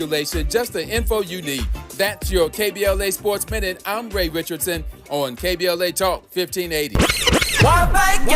Just the info you need. That's your KBLA Sports Minute. I'm Ray Richardson on KBLA Talk 1580. What about you?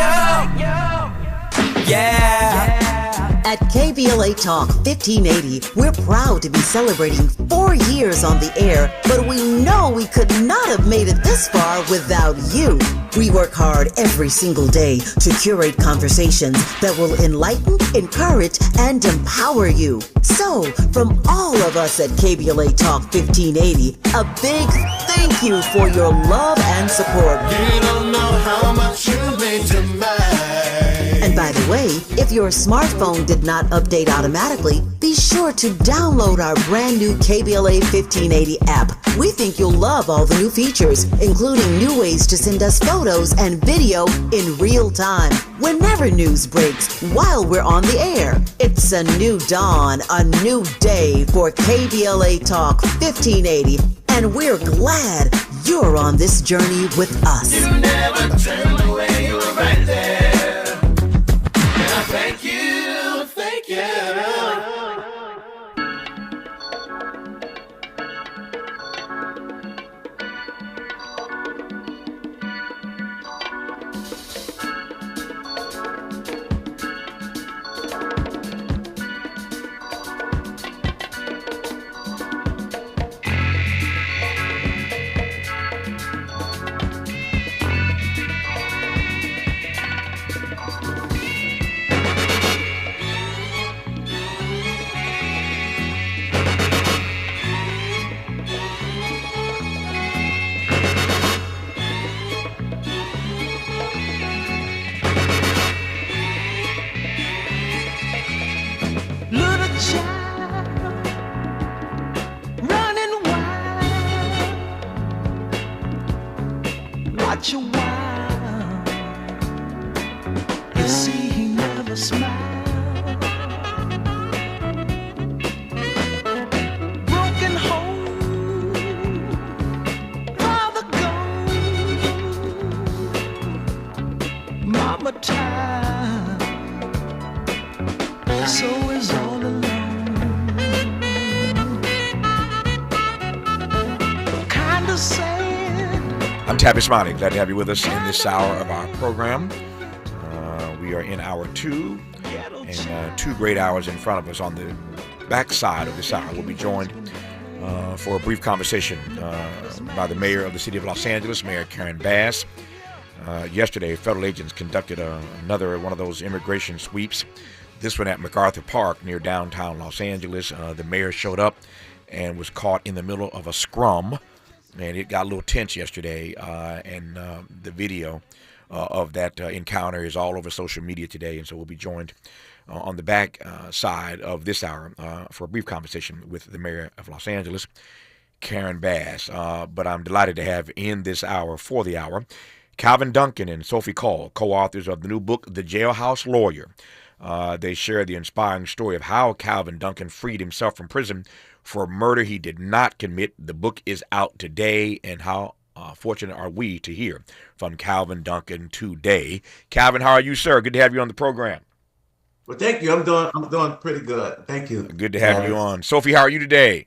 Yeah. At KBLA Talk 1580, we're proud to be celebrating 4 years on the air, but we know we could not have made it this far without you. We work hard every single day to curate conversations that will enlighten, encourage, and empower you. So, from all of us at KBLA Talk 1580, a big thank you for your love and support. You don't know how much you mean to me. And by the way, if your smartphone did not update automatically, be sure to download our brand new KBLA 1580 app. We think you'll love all the new features, including new ways to send us photos and video in real time, whenever news breaks, while we're on the air. It's a new dawn, a new day for KBLA Talk 1580, and we're glad you're on this journey with us. You never turned away, you were right there. Thank you, thank you. Tavis, Smiley, glad to have you with us in this hour of our program. We are in hour 2, and 2 great hours in front of us. On the backside of this hour, we'll be joined for a brief conversation by the mayor of the city of Los Angeles, Mayor Karen Bass. Yesterday, federal agents conducted another one of those immigration sweeps, this one at MacArthur Park near downtown Los Angeles. The mayor showed up and was caught in the middle of a scrum. And it got a little tense yesterday, and the video of that encounter is all over social media today. And so we'll be joined on the back side of this hour for a brief conversation with the mayor of Los Angeles, Karen Bass. But I'm delighted to have in this hour, for the hour, Duncan and Sophie Cull, co-authors of the new book, The Jailhouse Lawyer. They share the inspiring story of how Calvin Duncan freed himself from prison for murder he did not commit. The book is out today, and how fortunate are we to hear from Calvin Duncan today. Calvin, how are you, sir? Good to have you on the program. Well, thank you. I'm doing pretty good. Thank you. Good to have you on. Sophie, how are you today?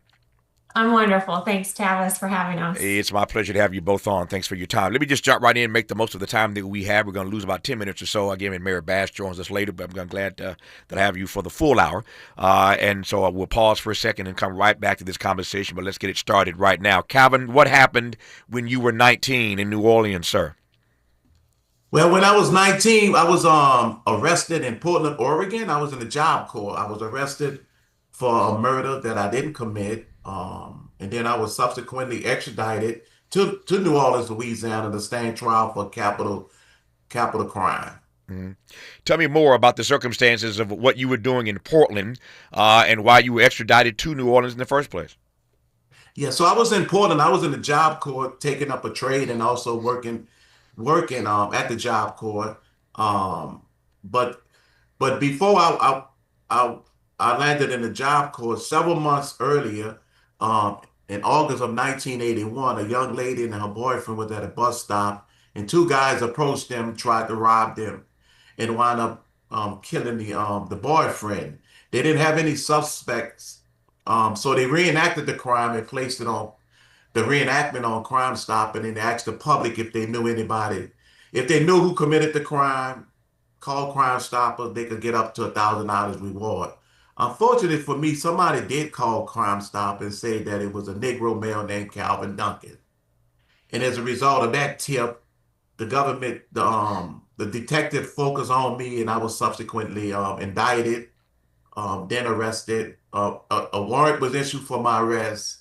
I'm wonderful. Thanks, Tavis, for having us. It's my pleasure to have you both on. Thanks for your time. Let me just jump right in and make the most of the time that we have. We're going to lose about 10 minutes or so. Again, Mayor Bass joins us later, but I'm glad that I have you for the full hour. And so we'll pause for a second and come right back to this conversation, but let's get it started right now. Calvin, what happened when you were 19 in New Orleans, sir? Well, when I was 19, I was arrested in Portland, Oregon. I was in the Job Corps. I was arrested for a murder that I didn't commit. And then I was subsequently extradited to New Orleans, Louisiana, to stand trial for capital crime. Mm-hmm. Tell me more about the circumstances of what you were doing in Portland and why you were extradited to New Orleans in the first place. Yeah, so I was in Portland. I was in the Job Corps, taking up a trade and also working at the Job Corps. But before I landed in the Job Corps, several months earlier, in August of 1981, a young lady and her boyfriend was at a bus stop, and 2 guys approached them, tried to rob them, and wound up killing the boyfriend. They didn't have any suspects So they reenacted the crime and placed it on the reenactment on Crime Stop, and then they asked the public if they knew anybody, if they knew who committed the crime, call Crime Stopper, they could get up to $1,000 reward. Unfortunately for me, somebody did call Crime Stop and say that it was a Negro male named Calvin Duncan. And as a result of that tip, the government, the detective focused on me, and I was subsequently indicted, then arrested. A warrant was issued for my arrest.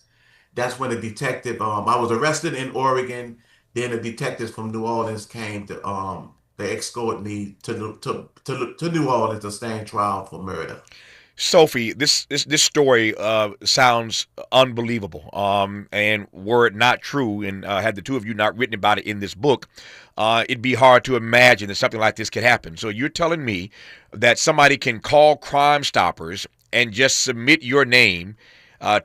That's when the detective, I was arrested in Oregon. Then the detectives from New Orleans came to they escorted me to New Orleans to stand trial for murder. Sophie, this story sounds unbelievable. And were it not true, and had the two of you not written about it in this book, it'd be hard to imagine that something like this could happen. So you're telling me that somebody can call Crime Stoppers and just submit your name,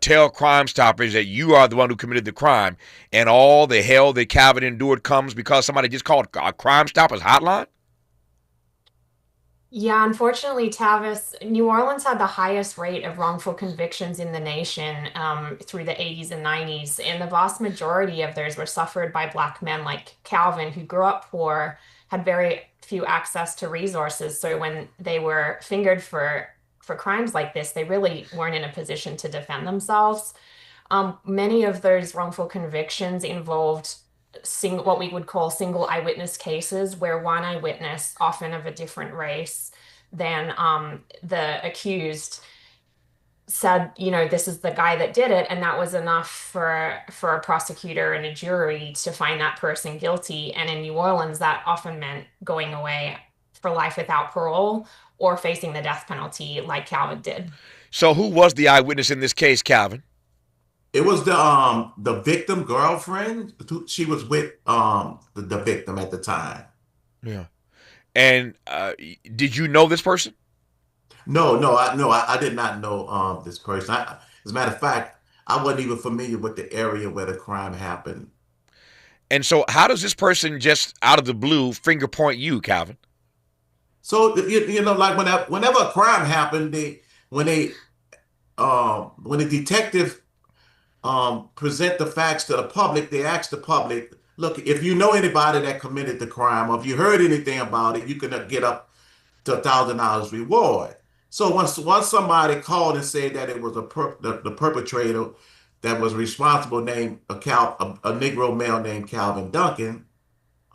tell Crime Stoppers that you are the one who committed the crime, and all the hell that Calvin endured comes because somebody just called a Crime Stoppers hotline? Yeah, unfortunately, Tavis, New Orleans had the highest rate of wrongful convictions in the nation through the 80s and 90s. And the vast majority of theirs were suffered by Black men like Calvin, who grew up poor, had very few access to resources. So when they were fingered for crimes like this, they really weren't in a position to defend themselves. Many of those wrongful convictions involved what we would call single eyewitness cases, where one eyewitness, often of a different race than the accused, said, this is the guy that did it, and that was enough for a prosecutor and a jury to find that person guilty. And in New Orleans, that often meant going away for life without parole or facing the death penalty like Calvin did. So who was the eyewitness in this case, Calvin? It was the victim girlfriend. She was with the victim at the time. Yeah. And did you know this person? No, I did not know this person. As a matter of fact, I wasn't even familiar with the area where the crime happened. And so how does this person just out of the blue finger point you, Calvin? So like whenever a crime happened, when the detective present the facts to the public, they ask the public, look, if you know anybody that committed the crime, or if you heard anything about it, you can get up to $1,000 reward. So once somebody called and said that it was the perpetrator that was responsible, named a Negro male named Calvin Duncan,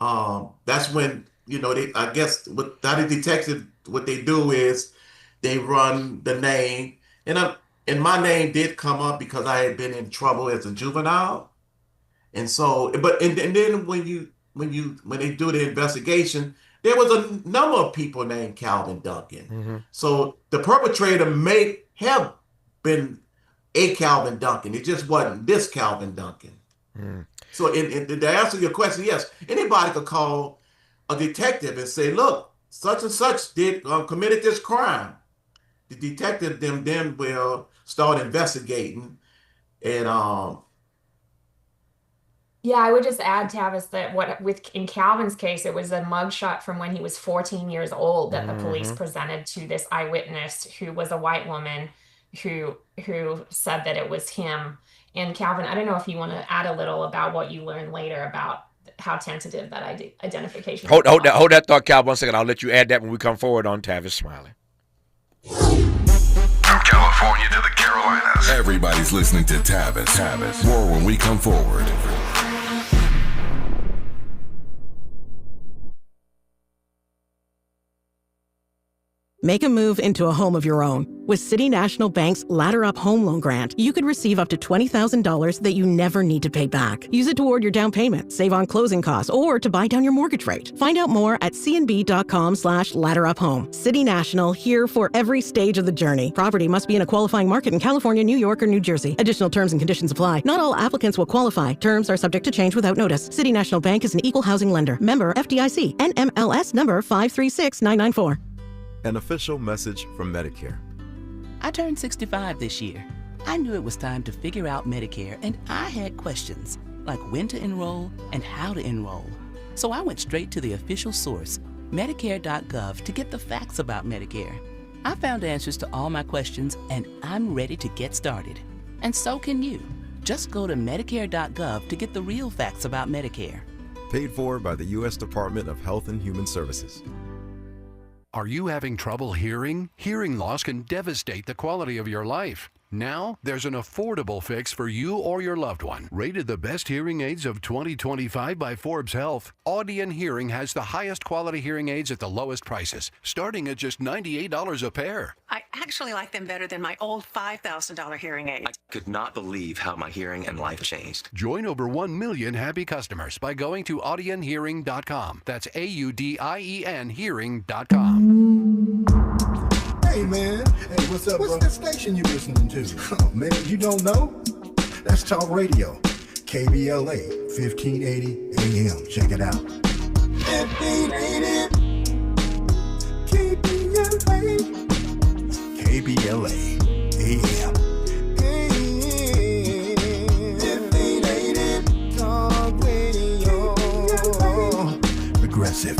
that's when I guess what the detective, what they do is they run the name, and my name did come up because I had been in trouble as a juvenile. And so, and then when they do the investigation, there was a number of people named Calvin Duncan. Mm-hmm. So the perpetrator may have been a Calvin Duncan. It just wasn't this Calvin Duncan. Mm. So to answer your question, yes, anybody could call a detective and say, look, such and such committed this crime. The detective then will start investigating. And yeah, I would just add, Tavis, that in Calvin's case, it was a mugshot from when he was 14 years old that the police presented to this eyewitness, who was a white woman who said that it was him. And Calvin, I don't know if you want to add a little about what you learned later about how tentative that identification was. Hold that thought, Cal, 1 second. I'll let you add that when we come forward on Tavis Smiley. From California to the Carolinas, everybody's listening to Tavis. More when we come forward. Make a move into a home of your own. With City National Bank's Ladder Up Home Loan Grant, you could receive up to $20,000 that you never need to pay back. Use it toward your down payment, save on closing costs, or to buy down your mortgage rate. Find out more at cnb.com/ladderuphome. City National, here for every stage of the journey. Property must be in a qualifying market in California, New York, or New Jersey. Additional terms and conditions apply. Not all applicants will qualify. Terms are subject to change without notice. City National Bank is an equal housing lender. Member FDIC. NMLS number 536994. An official message from Medicare. I turned 65 this year. I knew it was time to figure out Medicare, and I had questions, like when to enroll and how to enroll. So I went straight to the official source, Medicare.gov, to get the facts about Medicare. I found answers to all my questions, and I'm ready to get started. And so can you. Just go to Medicare.gov to get the real facts about Medicare. Paid for by the U.S. Department of Health and Human Services. Are you having trouble hearing? Hearing loss can devastate the quality of your life. Now, there's an affordable fix for you or your loved one. Rated the best hearing aids of 2025 by Forbes Health, Audion Hearing has the highest quality hearing aids at the lowest prices, starting at just $98 a pair. I actually like them better than my old $5,000 hearing aids. I could not believe how my hearing and life changed. Join over 1 million happy customers by going to audionhearing.com. That's AUDIEN hearing.com. Hey man, hey, what's up, bro? What's that station you listening to? Oh man, you don't know? That's Talk Radio, KBLA, 1580 AM. Check it out. 1580 KBLA, AM. 1580 Talk Radio, Progressive,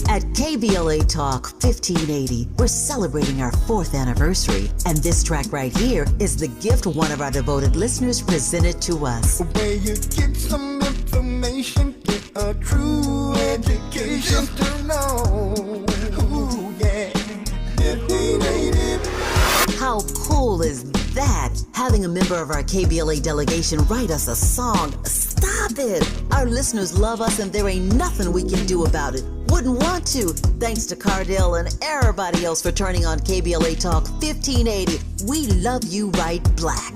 At KBLA Talk 1580, we're celebrating our 4th anniversary, and this track right here is the gift one of our devoted listeners presented to us. Where you get some information, get a true education. Just to know, ooh, yeah. 1580. How cool is that? Having a member of our KBLA delegation write us a song. Stop it! Our listeners love us and there ain't nothing we can do about it. Wouldn't want to. Thanks to Cardell and everybody else for turning on KBLA Talk 1580. We love you right black.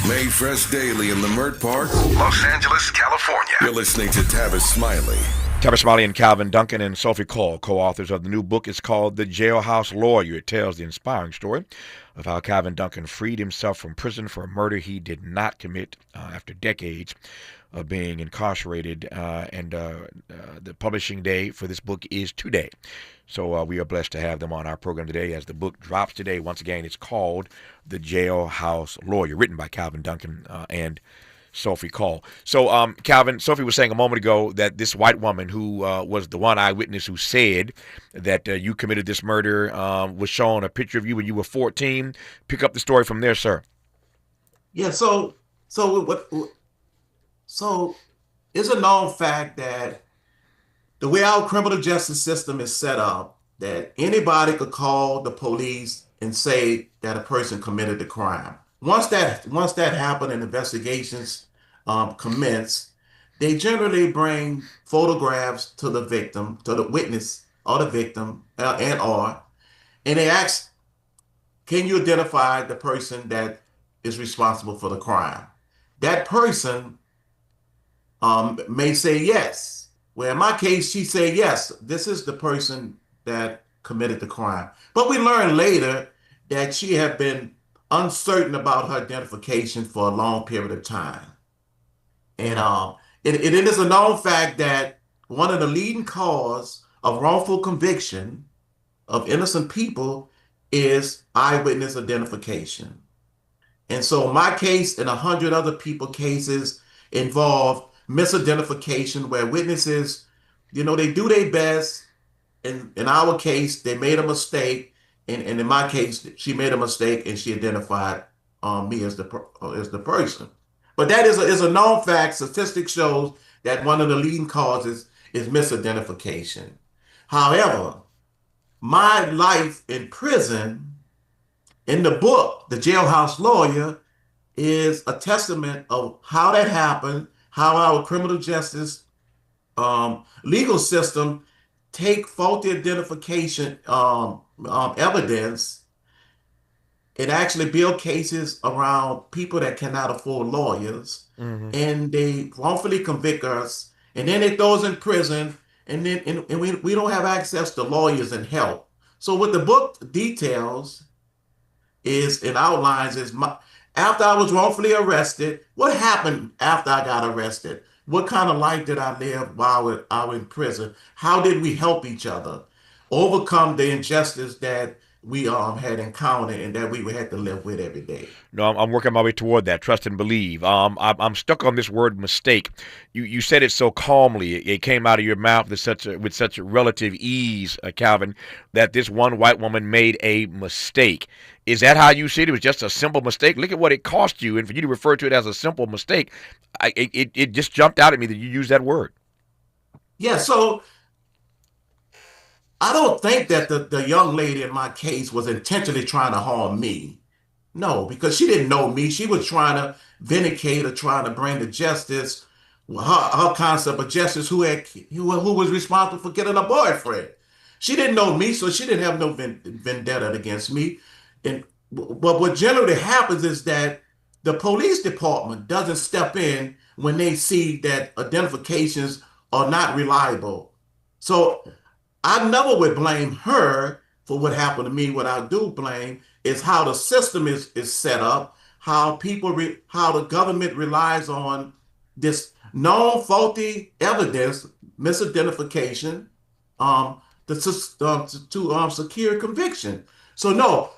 Made fresh daily in Leimert Park, Los Angeles, California. You're listening to Tavis Smiley. Tavis Smiley and Duncan and Sophie Cull, co-authors of the new book. It's called The Jailhouse Lawyer. It tells the inspiring story of how Duncan freed himself from prison for a murder he did not commit after decades of being incarcerated. And the publishing day for this book is today. So we are blessed to have them on our program today as the book drops today. Once again, it's called The Jailhouse Lawyer, written by Duncan and Sophie Cull. So, Sophie was saying a moment ago that this white woman who was the one eyewitness who said that you committed this murder was showing a picture of you when you were 14. Pick up the story from there, sir. Yeah. So it's a known fact that the way our criminal justice system is set up, that anybody could call the police and say that a person committed the crime. Once that happened and investigations commence, they generally bring photographs to the victim, to the witness or the victim, and they ask, can you identify the person that is responsible for the crime? That person may say yes. Well, in my case, she said, yes, this is the person that committed the crime. But we learned later that she had been uncertain about her identification for a long period of time. And it is a known fact that one of the leading cause of wrongful conviction of innocent people is eyewitness identification. And so my case and 100 other people cases involve misidentification where witnesses, they do their best. In our case, they made a mistake. And in my case, she made a mistake and she identified me as the person. But that is a known fact. Statistics shows that one of the leading causes is misidentification. However, my life in prison, in the book, The Jailhouse Lawyer, is a testament of how that happened, how our criminal justice legal system take faulty identification evidence and actually build cases around people that cannot afford lawyers, and they wrongfully convict us, and then they throw us in prison, and we don't have access to lawyers and help. So what the book details is and outlines is after I was wrongfully arrested, what happened after I got arrested? What kind of life did I live while I was in prison? How did we help each other overcome the injustice that we had encountered and that we had to live with every day? No, I'm working my way toward that. Trust and believe. I'm stuck on this word mistake. You said it so calmly. It came out of your mouth with such a relative ease, Calvin, that this one white woman made a mistake. Is that how you see it? It was just a simple mistake. Look at what it cost you, and for you to refer to it as a simple mistake, it just jumped out at me that you used that word. Yeah. So I don't think that the young lady in my case was intentionally trying to harm me. No, because she didn't know me. She was trying to vindicate or trying to bring to justice her concept of justice who was responsible for killing a boyfriend. She didn't know me, so she didn't have no vendetta against me. But what generally happens is that the police department doesn't step in when they see that identifications are not reliable. So I never would blame her for what happened to me. What I do blame is how the system is set up, how how the government relies on this known faulty evidence, misidentification, to secure conviction. So no,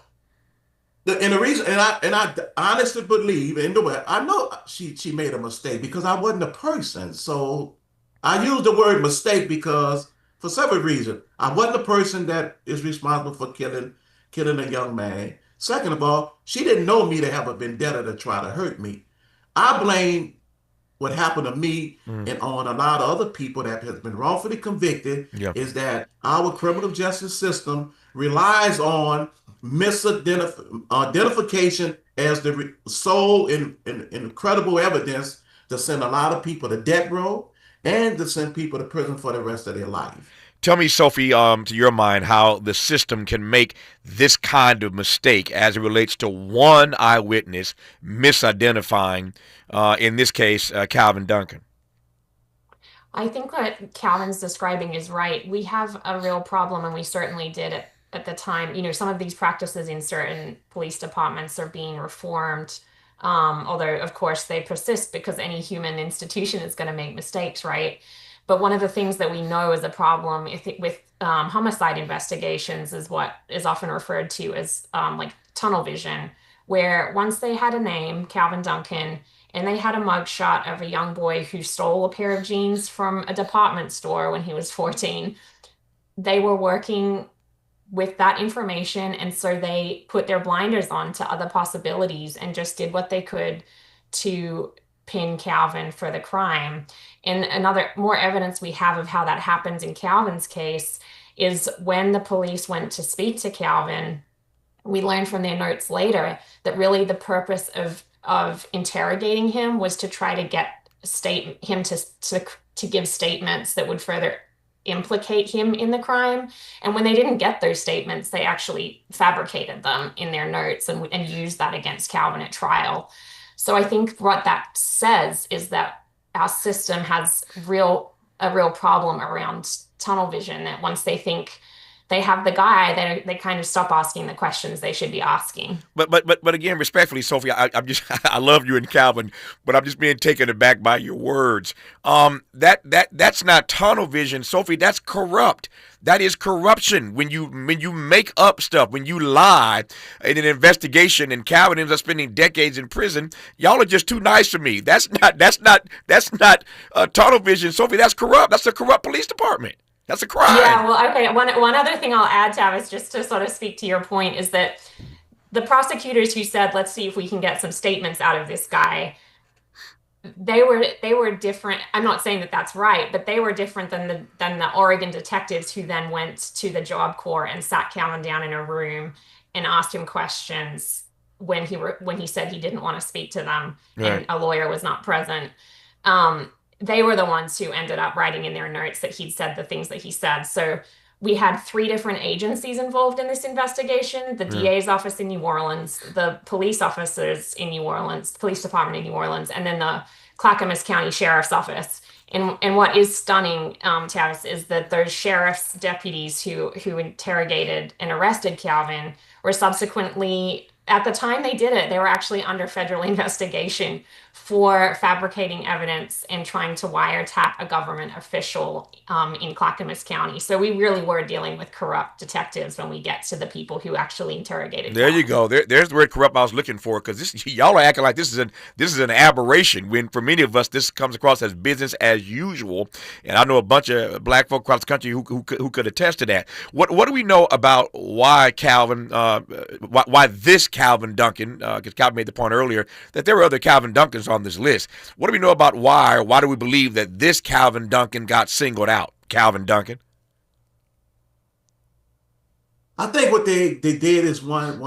and the reason, and I honestly believe, in the way I know she made a mistake because I wasn't a person. So I use the word mistake because for several reasons. I wasn't the person that is responsible for killing a young man. Second of all, she didn't know me to have a vendetta to try to hurt me. I blame what happened to me and on a lot of other people that has been wrongfully convicted is that our criminal justice system relies on misidentification as the sole and incredible evidence to send a lot of people to death row and to send people to prison for the rest of their life. Tell me, Sophie, to your mind, how the system can make this kind of mistake as it relates to one eyewitness misidentifying, in this case, Calvin Duncan. I think what Calvin's describing is right. We have a real problem, and we certainly did at the time. You know, some of these practices in certain police departments are being reformed. Although, of course, they persist because any human institution is going to make mistakes, right? But one of the things that we know is a problem with homicide investigations is what is often referred to as like tunnel vision, where once they had a name, Calvin Duncan, and they had a mugshot of a young boy who stole a pair of jeans from a department store when he was 14, they were working with that information. And so they put their blinders on to other possibilities and just did what they could to pin Calvin for the crime. And another more evidence we have of how that happens in Calvin's case is when the police went to speak to Calvin, we learned from their notes later that really the purpose of interrogating him was to try to get him to give statements that would further implicate him in the crime. And when they didn't get those statements, they actually fabricated them in their notes and used that against Calvin at trial. So I think what that says is that our system has a real problem around tunnel vision, that once they think they have the guy, they kind of stop asking the questions they should be asking. But again, respectfully, Sophie, I'm just I love you and Calvin, but I'm just being taken aback by your words. That's not tunnel vision, Sophie. That's corrupt. That is corruption. When you make up stuff, when you lie in an investigation, and Calvin ends up spending decades in prison, y'all are just too nice to me. That's not tunnel vision, Sophie. That's corrupt. That's a corrupt police department. That's a crime. Yeah, well, okay. One other thing I'll add, Tavis, just to sort of speak to your point, is that the prosecutors who said, let's see if we can get some statements out of this guy, they were different. I'm not saying that that's right, but they were different than the Oregon detectives who then went to the Job Corps and sat Calvin down in a room and asked him questions when he said he didn't want to speak to them, right, and a lawyer was not present. They were the ones who ended up writing in their notes that he'd said the things that he said. So we had 3 different agencies involved in this investigation: the DA's office in New Orleans, the police officers in New Orleans, the police department in New Orleans, and then the Clackamas County Sheriff's Office. And what is stunning, Tavis, is that those sheriff's deputies who interrogated and arrested Calvin were subsequently, at the time they did it, they were actually under federal investigation for fabricating evidence and trying to wiretap a government official in Clackamas County. So we really were dealing with corrupt detectives when we get to the people who actually interrogated There Calvin. you go. There's the word corrupt I was looking for, because y'all are acting like this is an aberration, when for many of us this comes across as business as usual. And I know a bunch of black folk across the country who could attest to that. What do we know about why Calvin, why this Calvin Duncan? Because Calvin made the point earlier that there were other Calvin Duncans on this list. What do we know about why, or why do we believe that this Calvin Duncan got singled out? Calvin Duncan. I think what they did is when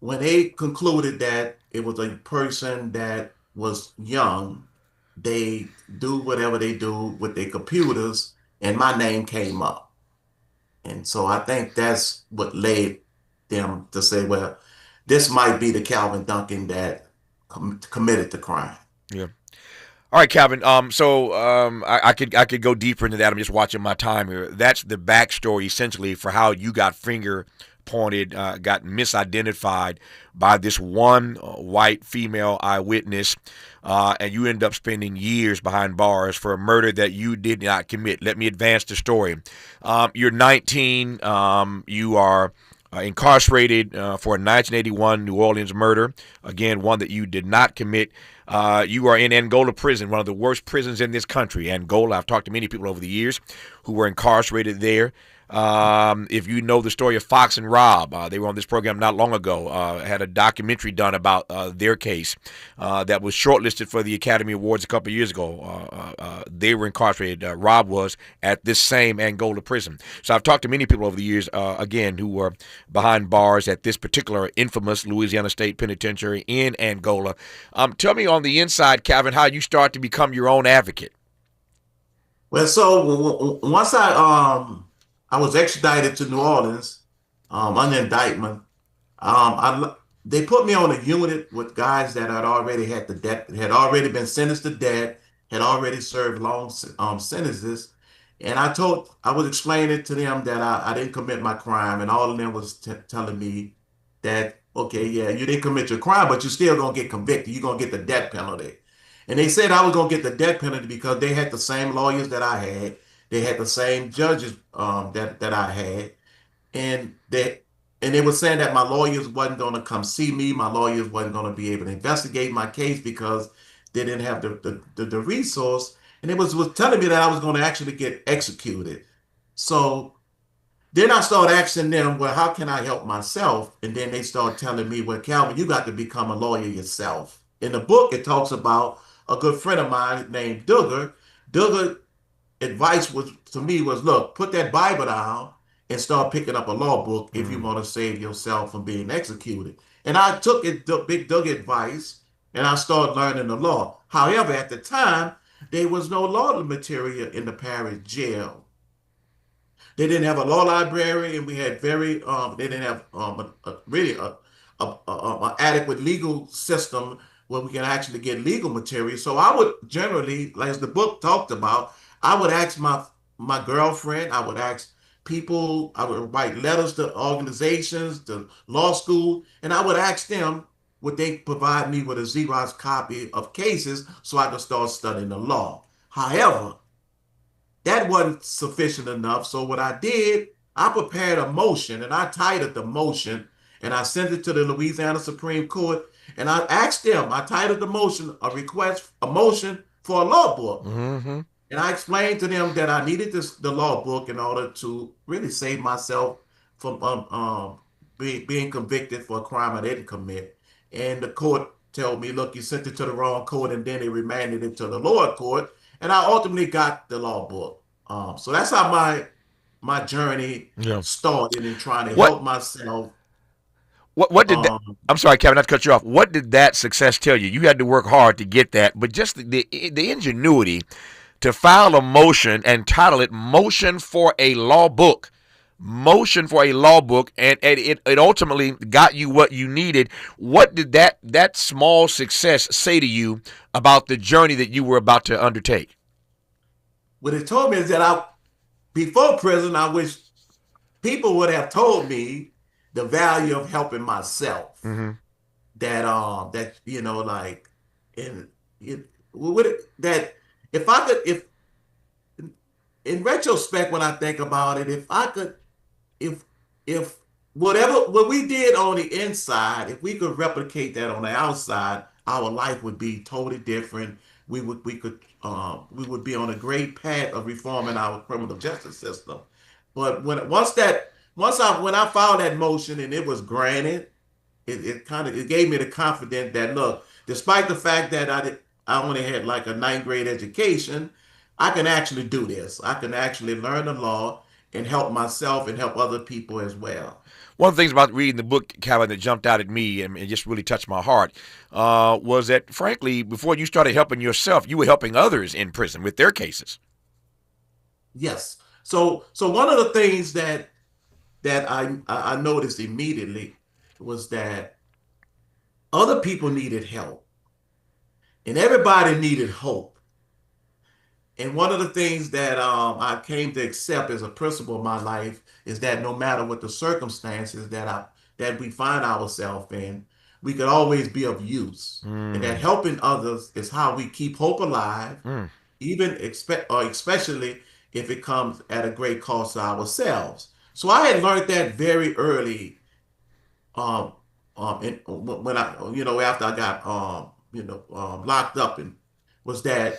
they concluded that it was a person that was young, they do whatever they do with their computers, and my name came up. And so I think that's what led them to say, well, this might be the Calvin Duncan that committed the crime. Yeah. All right, Calvin. I could go deeper into that. I'm just watching my time here. That's the backstory essentially for how you got finger pointed, got misidentified by this one white female eyewitness, and you end up spending years behind bars for a murder that you did not commit. Let me advance the story. You're 19. You are incarcerated for a 1981 New Orleans murder, again, one that you did not commit. You are in Angola prison, one of the worst prisons in this country. Angola, I've talked to many people over the years who were incarcerated there. If you know the story of Fox and Rob, they were on this program not long ago, had a documentary done about their case that was shortlisted for the Academy Awards a couple of years ago. They were incarcerated, Rob was, at this same Angola prison. So I've talked to many people over the years, again, who were behind bars at this particular infamous Louisiana State Penitentiary in Angola. Tell me on the inside, Calvin, how you start to become your own advocate. Well, so once I was extradited to New Orleans under indictment. They put me on a unit with guys that had already had had already been sentenced to death, had already served long sentences. And I was explaining to them that I didn't commit my crime, and all of them was telling me that, okay, yeah, you didn't commit your crime, but you're still gonna get convicted. You're gonna get the death penalty. And they said I was gonna get the death penalty because they had the same lawyers that I had. They had the same judges that I had, and they were saying that my lawyers wasn't going to come see me. My lawyers wasn't going to be able to investigate my case because they didn't have the resource. And it was telling me that I was going to actually get executed. So then I started asking them, well, how can I help myself? And then they started telling me, well, Calvin, you got to become a lawyer yourself. In the book, it talks about a good friend of mine named Duggar. Duggar advice was to me was, look, put that Bible down and start picking up a law book if you want to save yourself from being executed. And I took Big Doug advice, and I started learning the law. However, at the time, there was no law material in the parish jail. They didn't have a law library, and we had they didn't have really an adequate legal system where we can actually get legal material. So I would generally, like as the book talked about, I would ask my girlfriend, I would ask people, I would write letters to organizations, to law school, and I would ask them, would they provide me with a Xerox copy of cases so I could start studying the law. However, that wasn't sufficient enough. So what I did, I prepared a motion, and I titled the motion, and I sent it to the Louisiana Supreme Court, and I asked them, I titled the motion, a motion for a law book. Mm-hmm. And I explained to them that I needed the law book in order to really save myself from being convicted for a crime I didn't commit. And the court told me, look, you sent it to the wrong court, and then they remanded it to the lower court. And I ultimately got the law book. So that's how my journey started in trying to help myself. What did that, I'm sorry, Kevin, not to cut you off. What did that success tell you? You had to work hard to get that, but just the ingenuity to file a motion and title it Motion for a Law Book. Motion for a law book, and it ultimately got you what you needed. What did that small success say to you about the journey that you were about to undertake? what it told me is that before prison, I wish people would have told me the value of helping myself. Mm-hmm. That you know, like, that if I could, if in retrospect, when I think about it, if what we did on the inside, if we could replicate that on the outside, our life would be totally different. We would be on a great path of reforming our criminal justice system. But when I filed that motion and it was granted, it gave me the confidence that, look, despite the fact that I only had like a 9th grade education, I can actually do this. I can actually learn the law and help myself and help other people as well. One of the things about reading the book, Calvin, that jumped out at me and it just really touched my heart was that, frankly, before you started helping yourself, you were helping others in prison with their cases. Yes. So one of the things that I noticed immediately was that other people needed help and everybody needed hope. And one of the things that I came to accept as a principle in my life is that no matter what the circumstances that we find ourselves in, we could always be of use. And that helping others is how we keep hope alive, especially if it comes at a great cost to ourselves. So I had learned that very early when after I got locked up, and was that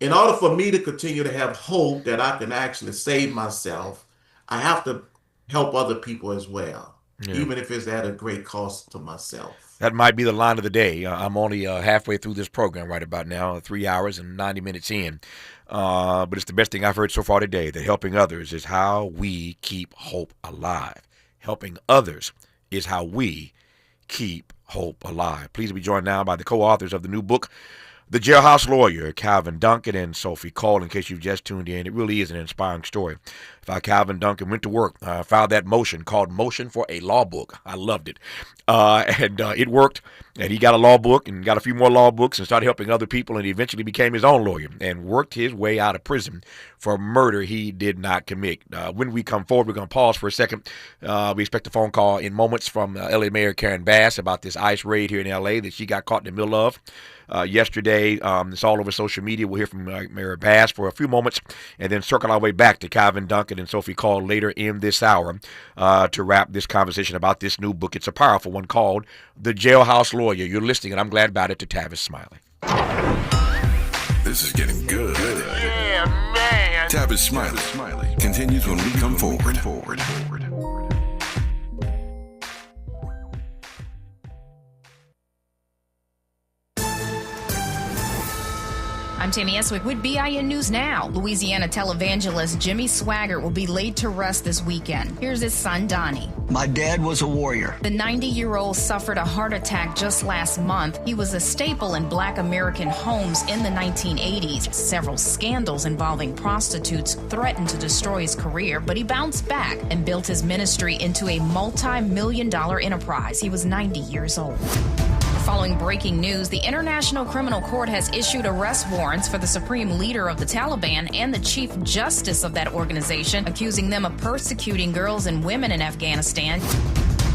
in order for me to continue to have hope that I can actually save myself, I have to help other people as well, even if it's at a great cost to myself. That might be the line of the day. I'm only halfway through this program right about now, 3 hours and 90 minutes in. But it's the best thing I've heard so far today, that helping others is how we keep hope alive. Helping others is how we keep hope alive. Please be joined now by the co-authors of the new book, The Jailhouse Lawyer, Calvin Duncan and Sophie Cull. In case you've just tuned in, it really is an inspiring story. Calvin Duncan went to work, filed that motion called Motion for a Law Book. I loved it. And it worked. And he got a law book and got a few more law books and started helping other people. And he eventually became his own lawyer and worked his way out of prison for murder he did not commit. When we come forward, we're going to pause for a second. We expect a phone call in moments from L.A. Mayor Karen Bass about this ICE raid here in L.A. that she got caught in the middle of yesterday. It's all over social media. We'll hear from Mayor Bass for a few moments and then circle our way back to Calvin Duncan and Sophie Cull later in this hour to wrap this conversation about this new book. It's a powerful one called The Jailhouse Lawyer. You're listening, and I'm glad about it, to Tavis Smiley. This is getting good. Yeah, man. Tavis Smiley continues when we come forward. I'm Tammy Eswick with BIN News Now. Louisiana televangelist Jimmy Swaggart will be laid to rest this weekend. Here's his son, Donnie. My dad was a warrior. The 90-year-old suffered a heart attack just last month. He was a staple in Black American homes in the 1980s. Several scandals involving prostitutes threatened to destroy his career, but he bounced back and built his ministry into a multi-million-dollar enterprise. He was 90 years old. Following breaking news, the International Criminal Court has issued arrest warrants for the supreme leader of the Taliban and the chief justice of that organization, accusing them of persecuting girls and women in Afghanistan.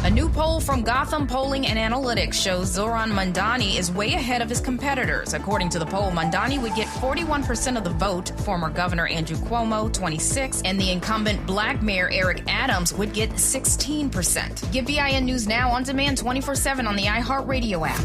A new poll from Gotham Polling and Analytics shows Zoran Mandani is way ahead of his competitors. According to the poll, Mandani would get 41% of the vote, former Governor Andrew Cuomo 26%, and the incumbent Black Mayor Eric Adams would get 16%. Get BIN News Now on demand 24/7 on the iHeartRadio app.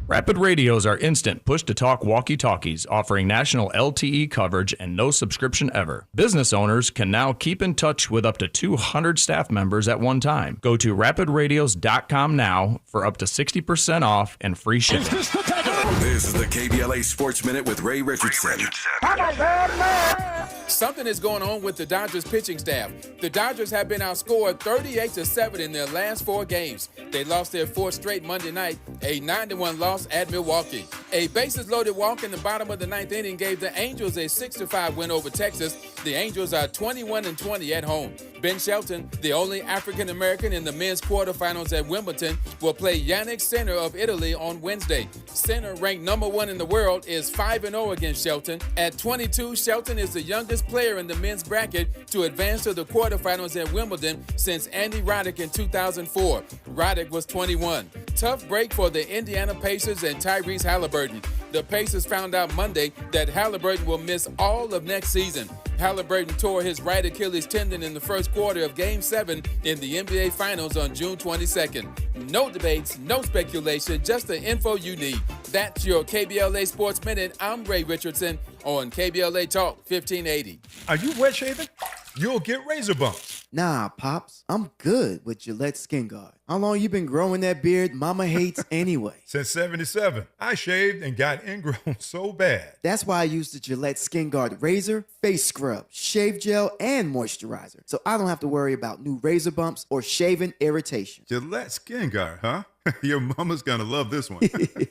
Rapid radios are instant push-to-talk walkie-talkies offering national LTE coverage and no subscription ever. Business owners can now keep in touch with up to 200 staff members at one time. Go to rapidradios.com now for up to 60% off and free shipping. This is the KBLA Sports Minute with Ray Richardson. I'm a bad man. Something is going on with the Dodgers pitching staff. The Dodgers have been outscored 38-7 in their last 4 games. They lost their 4th straight Monday night, a 9-1 loss at Milwaukee. A bases-loaded walk in the bottom of the 9th inning gave the Angels a 6-5 win over Texas. The Angels are 21-20 at home. Ben Shelton, the only African-American in the men's quarterfinals at Wimbledon, will play Yannick Sinner of Italy on Wednesday. Sinner, ranked number 1 in the world, is 5-0 against Shelton. At 22, Shelton is the youngest player in the men's bracket to advance to the quarterfinals at Wimbledon since Andy Roddick in 2004. Roddick was 21. Tough break for the Indiana Pacers and Tyrese Halliburton. The Pacers found out Monday that Halliburton will miss all of next season. Halliburton tore his right Achilles tendon in the first quarter of Game 7 in the NBA Finals on June 22nd. No debates, no speculation, just the info you need. That's your KBLA Sports Minute. I'm Ray Richardson on KBLA Talk 1580. Are you wet shaving? You'll get razor bumps. Nah, Pops. I'm good with Gillette Skin Guard. How long you been growing that beard Mama hates anyway? Since 77. I shaved and got ingrown so bad. That's why I use the Gillette Skin Guard razor, face scrub, shave gel, and moisturizer. So I don't have to worry about new razor bumps or shaving irritation. Gillette Skin Guard, huh? Your mama's gonna love this one.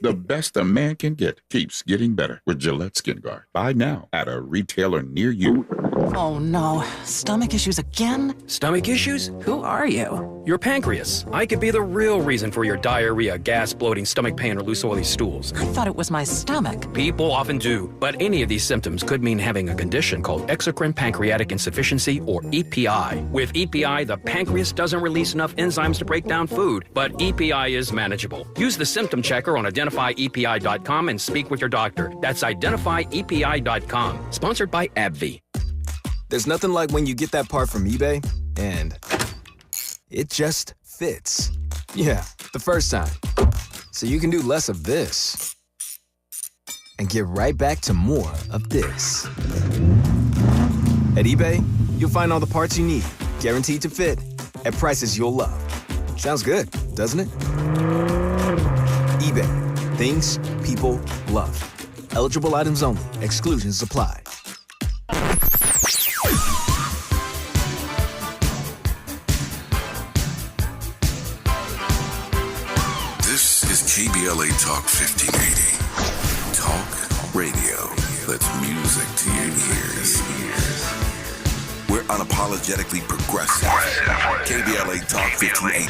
The best a man can get keeps getting better with Gillette Skin Guard. Buy now at a retailer near you. Oh no, stomach issues again? Stomach issues? Who are you? Your pancreas. I could be the real reason for your diarrhea, gas, bloating, stomach pain, or loose oily stools. I thought it was my stomach. People often do, but any of these symptoms could mean having a condition called exocrine pancreatic insufficiency, or EPI. With EPI, the pancreas doesn't release enough enzymes to break down food, but EPI is manageable. Use the symptom checker on identifyepi.com and speak with your doctor. That's identifyepi.com. Sponsored by AbbVie. There's nothing like when you get that part from eBay and it just fits. Yeah, the first time. So you can do less of this and get right back to more of this. At eBay, you'll find all the parts you need, guaranteed to fit, at prices you'll love. Sounds good, doesn't it? eBay, things people love. Eligible items only. Exclusions apply. This is KBLA Talk 1580. Talk radio. That's music to your ears. We're unapologetically progressive. KBLA Talk 1580.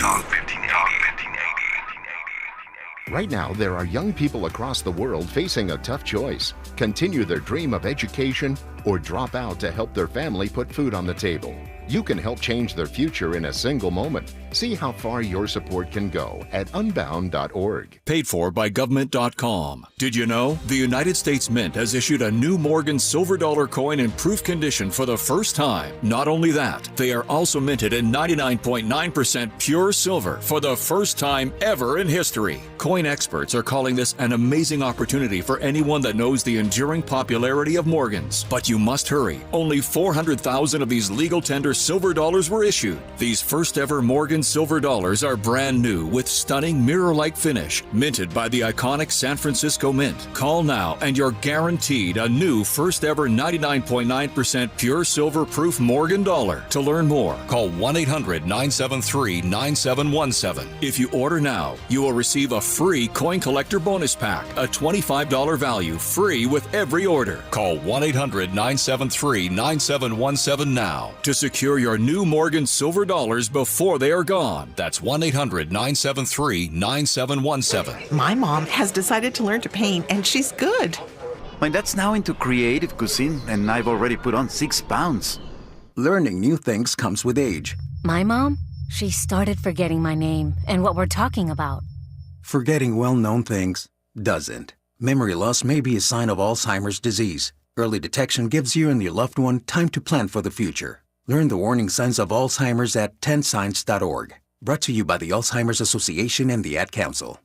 Right now, there are young people across the world facing a tough choice. Continue their dream of education or drop out to help their family put food on the table. You can help change their future in a single moment. See how far your support can go at unbound.org. Paid for by government.com. Did you know the United States Mint has issued a new Morgan silver dollar coin in proof condition for the first time? Not only that, they are also minted in 99.9% pure silver for the first time ever in history. Coin experts are calling this an amazing opportunity for anyone that knows the enduring popularity of Morgans. But you must hurry. Only 400,000 of these legal tender silver dollars were issued. These first ever Morgan silver dollars are brand new with stunning mirror-like finish, minted by the iconic San Francisco Mint. Call now and you're guaranteed a new first ever 99.9% pure silver proof Morgan dollar. To learn more, call 1-800-973-9717. If you order now, you will receive a free coin collector bonus pack, a $25 value, free with every order. Call 1-800-973-9717 now to secure your new Morgan silver dollars before they are gone. That's 1-800-973-9717. My mom has decided to learn to paint, and she's good. My dad's now into creative cuisine, and I've already put on 6 pounds. Learning new things comes with age. My mom? She started forgetting my name and what we're talking about. Forgetting well-known things doesn't. Memory loss may be a sign of Alzheimer's disease. Early detection gives you and your loved one time to plan for the future. Learn the warning signs of Alzheimer's at 10signs.org. Brought to you by the Alzheimer's Association and the Ad Council.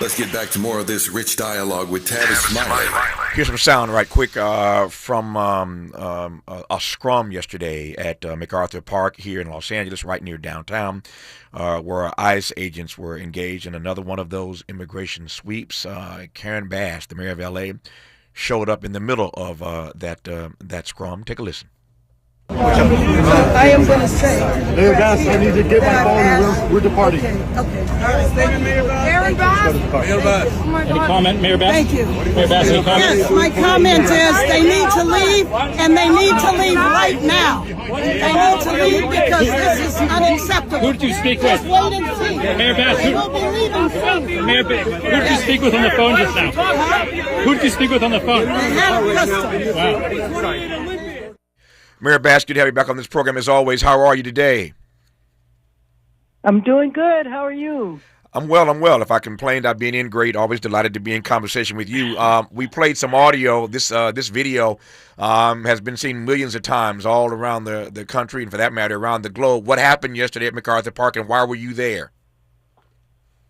Let's get back to more of this rich dialogue with Tavis Smiley. Here's some sound right quick from a scrum yesterday at MacArthur Park here in Los Angeles, right near downtown, where ICE agents were engaged in another one of those immigration sweeps. Karen Bass, the mayor of L.A., showed up in the middle of that scrum. Take a listen. I am going to say. Mayor Bass, I need to get my phone and we're departing. Okay. All right. Mayor Bass. Mayor Bass. Oh my Any God. comment, Mayor Bass? Thank you. Mayor Bass, any comment? Yes, my comment is they need to leave, and they need to leave right now. They need to leave because this is unacceptable. Who did you speak with? Just wait and see. Mayor Bass, They will be leaving soon. Mayor Bass, who did you speak with on the phone just now? Who did you speak with on the phone? They have pistols. Wow. Mayor Bass, good to have you back on this program as always. How are you today? I'm doing good. How are you? I'm well. If I complained, I've been in great. Always delighted to be in conversation with you. We played some audio. This video has been seen millions of times all around the country and, for that matter, around the globe. What happened yesterday at MacArthur Park, and why were you there?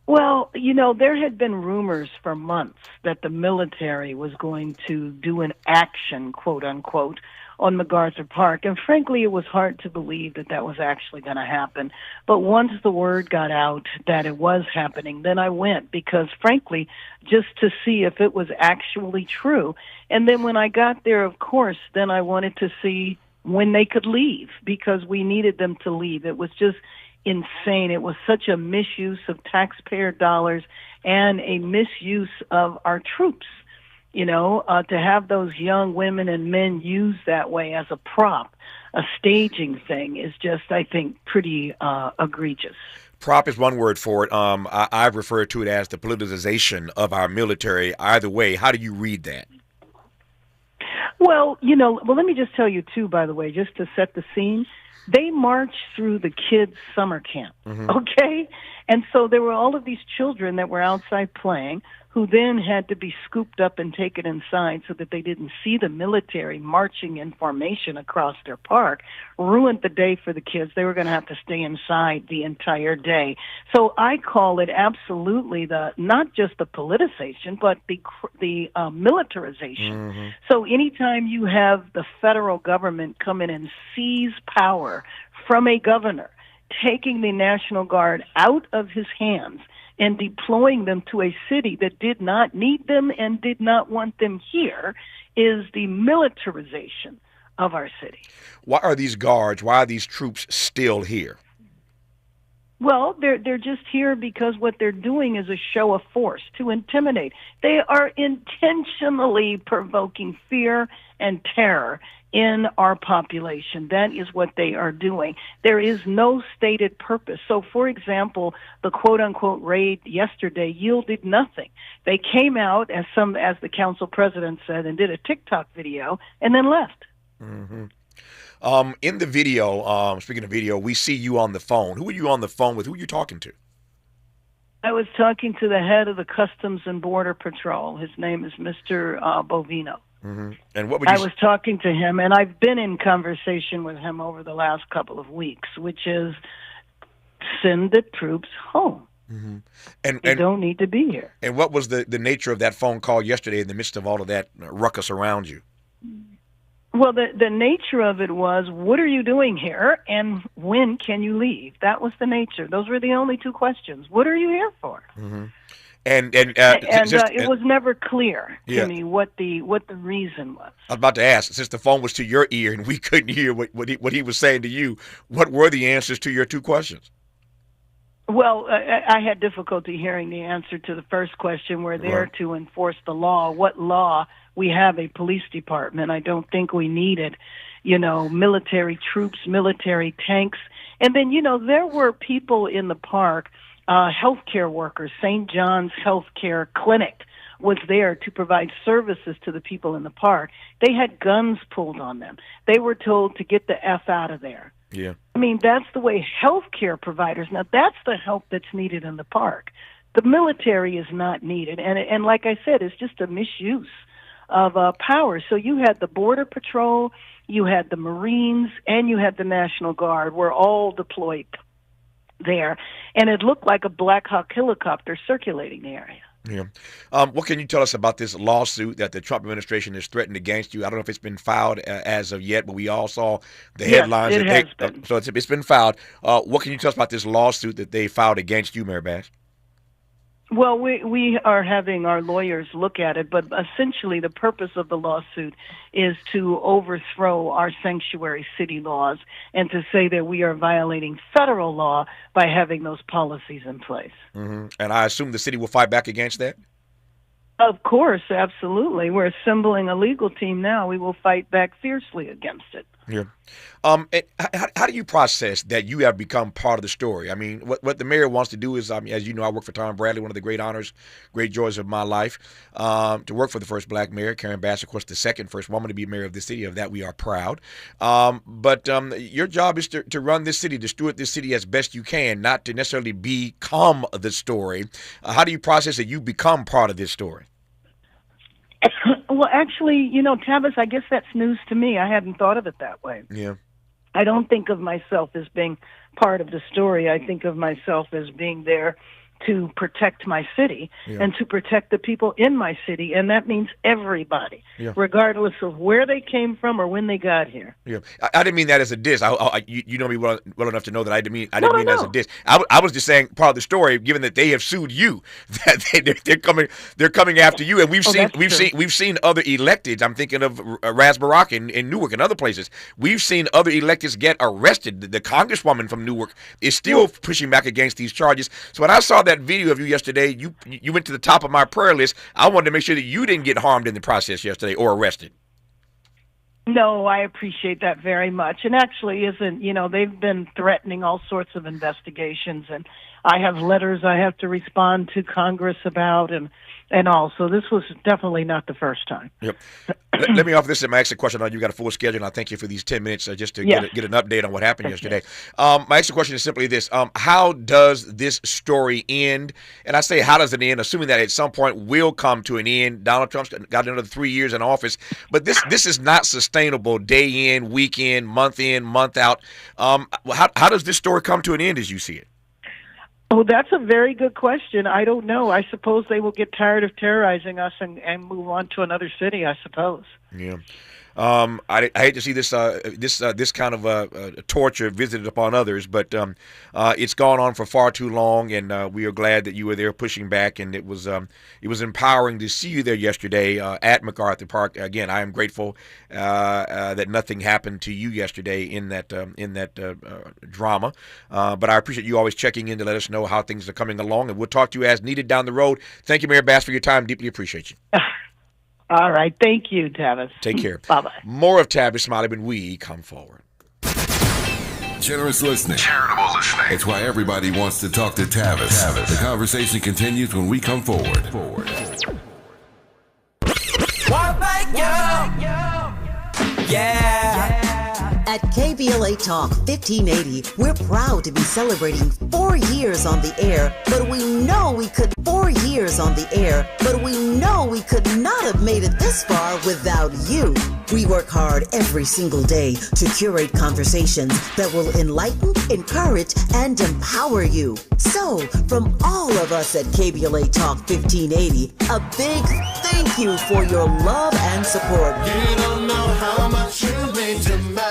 Well, there had been rumors for months that the military was going to do an action, quote unquote, on MacArthur Park. And frankly, it was hard to believe that that was actually going to happen. But once the word got out that it was happening, then I went because, frankly, just to see if it was actually true. And then when I got there, of course, then I wanted to see when they could leave because we needed them to leave. It was just insane. It was such a misuse of taxpayer dollars and a misuse of our troops. To have those young women and men used that way as a prop, a staging thing, is just, I think, pretty egregious. Prop is one word for it. I've referred to it as the politicization of our military. Either way, how do you read that? Well, let me just tell you, too, by the way, just to set the scene. They marched through the kids' summer camp, okay? And so there were all of these children that were outside playing who then had to be scooped up and taken inside so that they didn't see the military marching in formation across their park, ruined the day for the kids. They were going to have to stay inside the entire day. So I call it absolutely not just the politicization, but the militarization. So anytime you have the federal government come in and seize power from a governor, taking the National Guard out of his hands and deploying them to a city that did not need them and did not want them here, is the militarization of our city. Why are these troops still here? Well, they're just here because what they're doing is a show of force to intimidate. They are intentionally provoking fear and terror in our population. That is what they are doing. There is no stated purpose. So, for example, the quote-unquote raid yesterday yielded nothing. They came out, as the council president said, and did a TikTok video and then left. In the video, speaking of video, we see you on the phone. Who are you on the phone with? Who are you talking to? I was talking to the head of the Customs and Border Patrol. His name is Mr. Bovino. And what would you I was talking to him, and I've been in conversation with him over the last couple of weeks, which is send the troops home. And they don't need to be here. And what was the nature of that phone call yesterday in the midst of all of that ruckus around you? Well, the nature of it was, what are you doing here, and when can you leave? That was the nature. Those were the only two questions. What are you here for? And it was never clear to me what the reason was. I was about to ask, since the phone was to your ear and we couldn't hear what he was saying to you, what were the answers to your two questions? Well, I had difficulty hearing the answer to the first question. We're there to enforce the law. What law? We have a police department. I don't think we needed, military troops, military tanks. And then, there were people in the park, healthcare workers. St. John's Healthcare Clinic was there to provide services to the people in the park. They had guns pulled on them. They were told to get the F out of there. Yeah. I mean, that's the way healthcare providers, now that's the help that's needed in the park. The military is not needed. And like I said, it's just a misuse of power. So you had the Border Patrol, you had the Marines, and you had the National Guard were all deployed there. And it looked like a Black Hawk helicopter circulating the area. Yeah. What can you tell us about this lawsuit that the Trump administration has threatened against you? I don't know if it's been filed as of yet, but we all saw the headlines. Yes, it has been. So it's been filed. What can you tell us about this lawsuit that they filed against you, Mayor Bass? Well, we are having our lawyers look at it, but essentially the purpose of the lawsuit is to overthrow our sanctuary city laws and to say that we are violating federal law by having those policies in place. Mm-hmm. And I assume the city will fight back against that? Of course, absolutely. We're assembling a legal team now. We will fight back fiercely against it. Yeah. How do you process that you have become part of the story? I mean, what the mayor wants to do is, as you know, I work for Tom Bradley, one of the great honors, great joys of my life, to work for the first black mayor, Karen Bass, of course, the second first woman to be mayor of the city. Of that, we are proud. But your job is to run this city, to steward this city as best you can, not to necessarily become the story. How do you process that you become part of this story? Well, actually, Tavis, I guess that's news to me. I hadn't thought of it that way. Yeah. I don't think of myself as being part of the story. I think of myself as being there to protect my city and to protect the people in my city, and that means everybody, regardless of where they came from or when they got here. Yeah, I didn't mean that as a diss. You know me well enough to know that I didn't mean that as a diss. I was just saying part of the story, given that they have sued you, that they're coming after you, and we've seen other electeds. I'm thinking of Ras Barak in Newark and other places. We've seen other electeds get arrested. The congresswoman from Newark is still pushing back against these charges. So when I saw that video of you yesterday, you went to the top of my prayer list. I wanted to make sure that you didn't get harmed in the process yesterday or arrested. No, I appreciate that very much. And actually they've been threatening all sorts of investigations, and I have letters I have to respond to Congress about and all. So this was definitely not the first time. Yep. Let me offer this as my extra question. I know you've got a full schedule, and I thank you for these 10 minutes just to get an update on what happened yesterday. My extra question is simply this. How does this story end? And I say, how does it end, assuming that at some point will come to an end? Donald Trump's got another 3 years in office. But this is not sustainable day in, week in, month out. How does this story come to an end as you see it? Well, that's a very good question. I don't know. I suppose they will get tired of terrorizing us and move on to another city, I suppose. Yeah. I hate to see this kind of torture visited upon others, but it's gone on for far too long, and we are glad that you were there pushing back, and it was empowering to see you there yesterday at MacArthur Park. Again, I am grateful that nothing happened to you yesterday in that drama, but I appreciate you always checking in to let us know how things are coming along, and we'll talk to you as needed down the road. Thank you, Mayor Bass, for your time. Deeply appreciate you. All right. Thank you, Tavis. Take care. Bye-bye. More of Tavis Smiley when we come forward. Generous listening. Charitable listening. It's why everybody wants to talk to Tavis. The conversation continues when we come forward. Yeah. At KBLA Talk 1580, we're proud to be celebrating 4 years on the air, but we know we could 4 years on the air, but we know we could not have made it this far without you. We work hard every single day to curate conversations that will enlighten, encourage, and empower you. So, from all of us at KBLA Talk 1580, a big thank you for your love and support. You don't know how much you mean to me.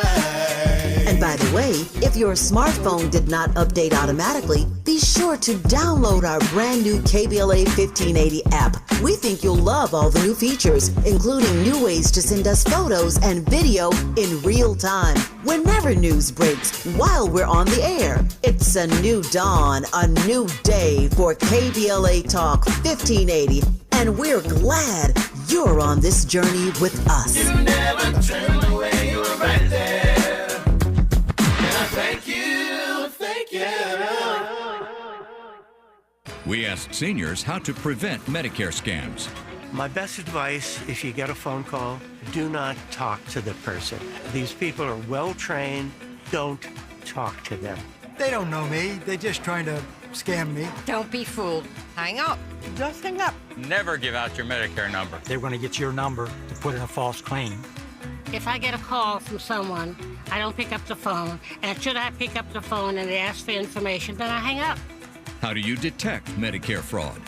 And by the way, if your smartphone did not update automatically, be sure to download our brand new KBLA 1580 app. We think you'll love all the new features, including new ways to send us photos and video in real time. Whenever news breaks, while we're on the air, it's a new dawn, a new day for KBLA Talk 1580. And we're glad you're on this journey with us. You never turned away, you were right there. Thank you. We asked seniors how to prevent Medicare scams. My best advice, if you get a phone call, do not talk to the person. These people are well trained. Don't talk to them. They don't know me. They're just trying to scam me. Don't be fooled. Hang up. Just hang up. Never give out your Medicare number. They're going to get your number to put in a false claim. If I get a call from someone, I don't pick up the phone, and should I pick up the phone and they ask for information, then I hang up. How do you detect Medicare fraud?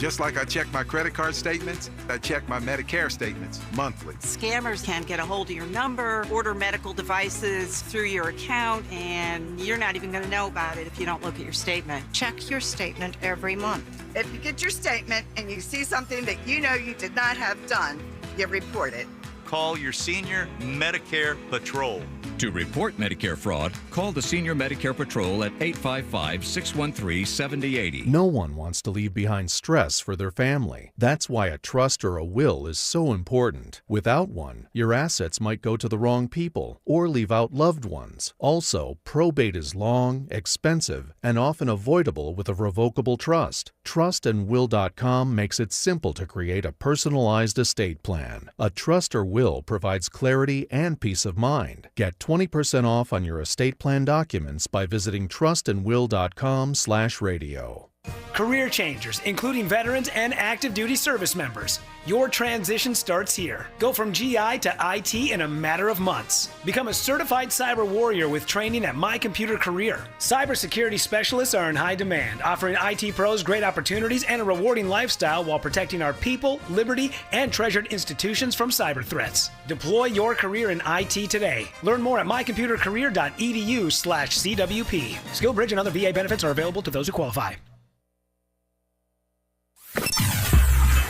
Just like I check my credit card statements, I check my Medicare statements monthly. Scammers can get a hold of your number, order medical devices through your account, and you're not even going to know about it if you don't look at your statement. Check your statement every month. If you get your statement and you see something that you know you did not have done, you report it. Call your senior Medicare Patrol. To report Medicare fraud, call the Senior Medicare Patrol at 855-613-7080. No one wants to leave behind stress for their family. That's why a trust or a will is so important. Without one, your assets might go to the wrong people or leave out loved ones. Also, probate is long, expensive, and often avoidable with a revocable trust. Trustandwill.com makes it simple to create a personalized estate plan. A trust or will provides clarity and peace of mind. Get 20% off on your estate plan documents by visiting trustandwill.com/radio. Career changers, including veterans and active duty service members. Your transition starts here. Go from GI to IT in a matter of months. Become a certified cyber warrior with training at My Computer Career. Cybersecurity specialists are in high demand, offering IT pros great opportunities and a rewarding lifestyle while protecting our people, liberty, and treasured institutions from cyber threats. Deploy your career in IT today. Learn more at mycomputercareer.edu/CWP. SkillBridge and other VA benefits are available to those who qualify.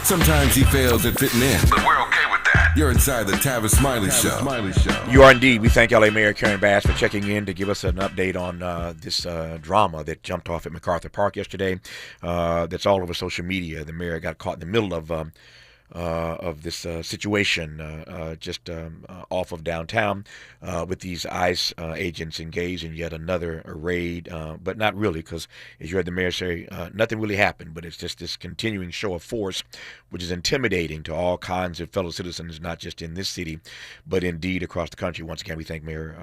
Sometimes he fails at fitting in, but we're okay with that. You're inside the Tavis Smiley Show. You are indeed. We thank LA Mayor Karen Bass for checking in to give us an update on this drama that jumped off at MacArthur Park yesterday. That's all over social media. The mayor got caught in the middle of this situation just off of downtown with these ICE agents engaged in yet another raid, but not really, because as you heard the mayor say, nothing really happened, but it's just this continuing show of force, which is intimidating to all kinds of fellow citizens, not just in this city, but indeed across the country. Once again, we thank Mayor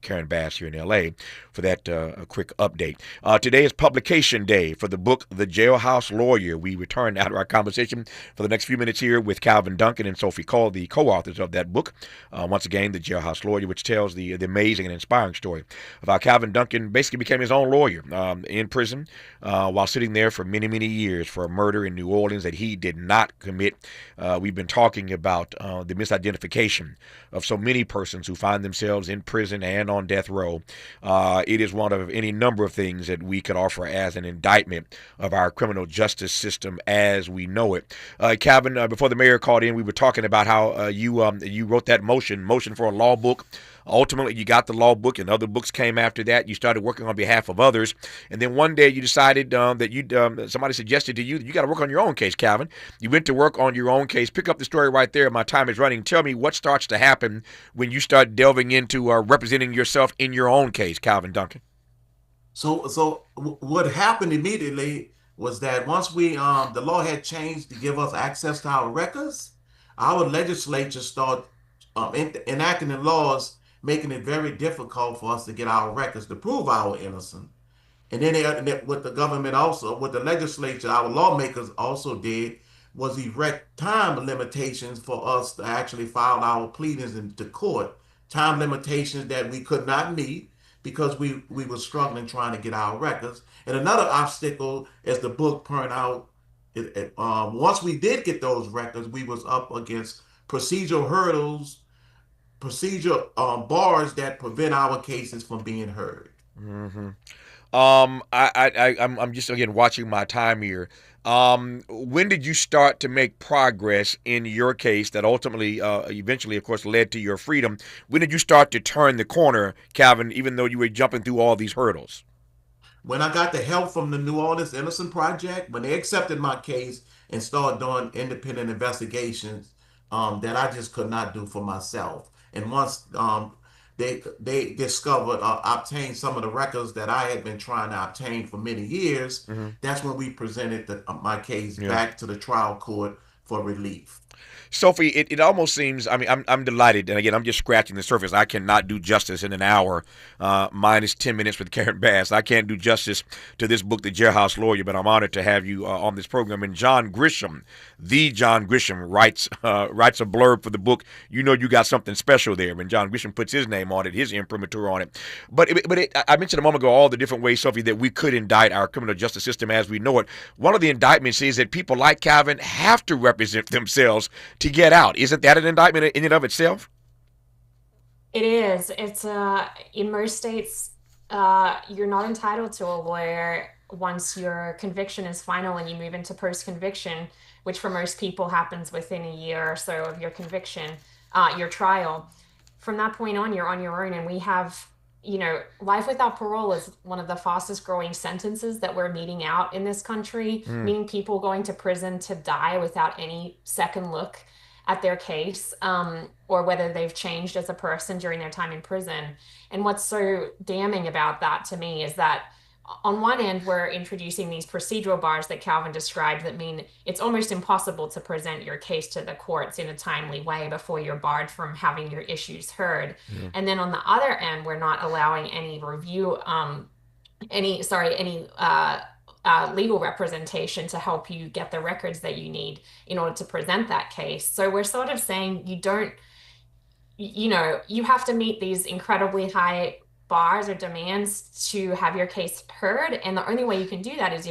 Karen Bass here in L.A. for that quick update. Today is publication day for the book, The Jailhouse Lawyer. We return now to our conversation for the next few minutes here with Calvin Duncan and Sophie Cull, the co-authors of that book. Once again, The Jailhouse Lawyer, which tells the amazing and inspiring story of how Calvin Duncan basically became his own lawyer in prison while sitting there for many, many years for a murder in New Orleans that he did not commit. We've been talking about the misidentification of so many persons who find themselves in prison and on death row. It is one of any number of things that we could offer as an indictment of our criminal justice system as we know it. Calvin, before the mayor called in, we were talking about how you wrote that motion for a law book. Ultimately, you got the law book, and other books came after that. You started working on behalf of others, and then one day you decided that somebody suggested to you that you got to work on your own case, Calvin. You went to work on your own case. Pick up the story right there. My time is running. Tell me what starts to happen when you start delving into representing yourself in your own case, Calvin Duncan. So what happened immediately was that once the law had changed to give us access to our records, our legislature started enacting the laws, making it very difficult for us to get our records to prove our innocence. And then what the government also, what the legislature, our lawmakers also did was erect time limitations for us to actually file our pleadings into court, time limitations that we could not meet because we were struggling trying to get our records. And another obstacle, as the book pointed out, once we did get those records, we was up against procedural hurdles, bars that prevent our cases from being heard. Mm-hmm. I'm just again watching my time here. When did you start to make progress in your case that ultimately, eventually, of course, led to your freedom? When did you start to turn the corner, Calvin, even though you were jumping through all these hurdles? When I got the help from the New Orleans Innocent Project, when they accepted my case and started doing independent investigations that I just could not do for myself. And once they discovered, obtained some of the records that I had been trying to obtain for many years, that's when we presented my case back to the trial court for relief. Sophie, it almost seems, I mean, I'm delighted, and again, I'm just scratching the surface. I cannot do justice in an hour, minus 10 minutes with Karen Bass. I can't do justice to this book, The Jailhouse Lawyer, but I'm honored to have you on this program. And John Grisham, the John Grisham, writes a blurb for the book. You know you got something special there. When John Grisham puts his name on it, his imprimatur on it. But I mentioned a moment ago all the different ways, Sophie, that we could indict our criminal justice system as we know it. One of the indictments is that people like Calvin have to represent themselves to get out. Isn't that an indictment in and of itself? It is. It's in most states, you're not entitled to a lawyer once your conviction is final and you move into post-conviction, which for most people happens within a year or so of your conviction, your trial. From that point on, you're on your own, and we have, life without parole is one of the fastest growing sentences that we're meting out in this country, meaning people going to prison to die without any second look at their case, or whether they've changed as a person during their time in prison. And what's so damning about that to me is that on one end, we're introducing these procedural bars that Calvin described that mean it's almost impossible to present your case to the courts in a timely way before you're barred from having your issues heard. Yeah. And then on the other end, we're not allowing any review, any legal representation to help you get the records that you need in order to present that case. So we're sort of saying you have to meet these incredibly high bars or demands to have your case heard, and the only way you can do that is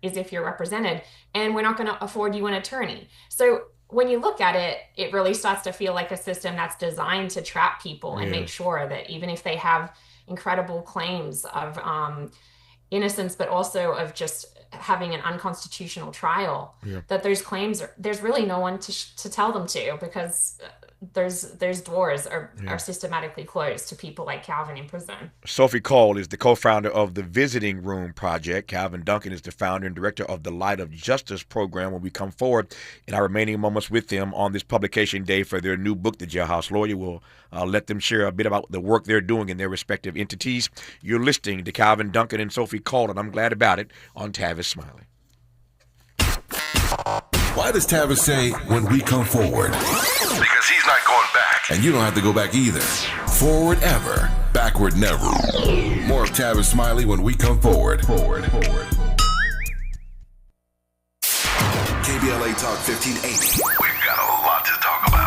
if you're represented, and we're not going to afford you an attorney. So when you look at it, it really starts to feel like a system that's designed to trap people and make sure that even if they have incredible claims of innocence, but also of just having an unconstitutional trial, that those claims there's really no one to tell them to, because those doors are systematically closed to people like Calvin in prison. Sophie Cull is the co-founder of the Visiting Room Project. Calvin Duncan is the founder and director of the Light of Justice program. When we come forward in our remaining moments with them on this publication day for their new book, The Jailhouse Lawyer, we'll let them share a bit about the work they're doing in their respective entities. You're listening to Calvin Duncan and Sophie Cull, and I'm glad about it, on Tavis Smiley. Why does Tavis say, when we come forward? Because he's not going back. And you don't have to go back either. Forward ever, backward never. More of Tavis Smiley when we come forward. KBLA Talk 1580. We've got a lot to talk about.